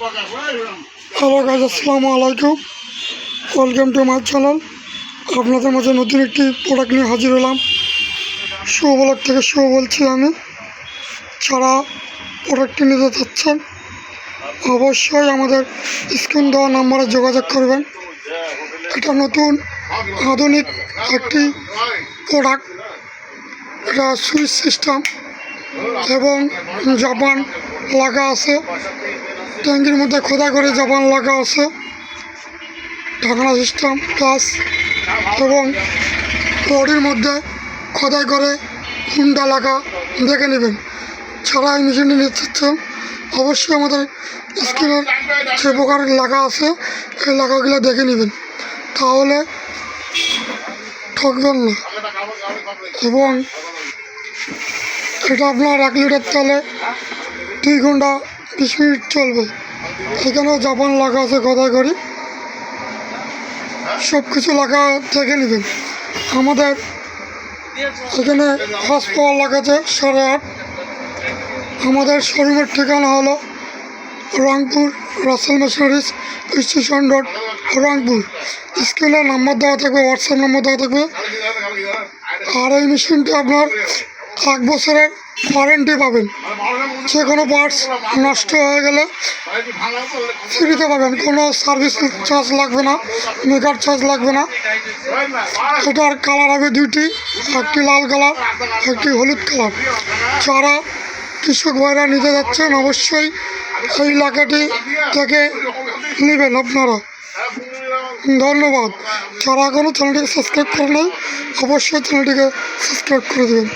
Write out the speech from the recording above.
Hello guys, আসসালামু আলাইকুম। Welcome to my channel. আপনাদের মাঝে নতুন একটি প্রোডাক্ট নিয়ে হাজির হলাম। শো ব্লগ থেকে শো বলছি আমি। যারা প্রোডাক্টটি নিতে চাচ্ছেন অবশ্যই আমাদের স্ক্রিন দেওয়া নাম্বারে যোগাযোগ করবেন। এটা নতুন আধুনিক একটি প্রোডাক্ট। এটা সুইচ সিস্টেম এবং জাপান লাগা আছে। ট্যাঙ্কির মধ্যে খোদাই করে জাপান লাগা আছে, ঢাকনা সিস্টেম প্লাস, এবং বডির মধ্যে খোদাই করে হুন্ডা লাগা দেখে নেবেন। যারা এই মেশিনটি নিতে চাচ্ছেন অবশ্যই আমাদের স্ক্রিনের যে প্রকার লাগা আছে এই লাগাগুলো দেখে নেবেন, তাহলে ঠকবেন না। এবং এটা আপনার 1 লিটার তেলে 2 ঘন্টা 20 মিনিট চলবে। এখানেও জাপান লাগা আছে খোদাই করি, সব কিছু লাগা দেখে নেবেন। আমাদের এখানে হর্স পাওয়ার লাগাচ্ছে 8.5। আমাদের শোরুমের ঠিকানা হলো Rangpur Rasel machineries station road, Rangpur. স্ক্রিনে নাম্বার দেওয়া থাকবে, হোয়াটসঅ্যাপ নাম্বার দেওয়া থাকবে। আর এই মেশিনটি আপনার 1 বছরের ওয়ারেন্টি পাবেন। যে কোনো পার্টস নষ্ট হয়ে গেলে ফ্রিতে পাবেন, কোনো সার্ভিস চার্জ লাগবে না, মেকার চার্জ লাগবে না। এটার কালার হবে 2টি, একটি লাল কালার, একটি হলুদ কালার। যারা কৃষক ভাইরা নিতে যাচ্ছেন অবশ্যই এই লাগাটি থেকে নেবেন আপনারা। ধন্যবাদ। যারা এখনও চ্যানেলটিকে সাবস্ক্রাইব করে নেই অবশ্যই চ্যানেলটিকে সাবস্ক্রাইব করে দেবেন।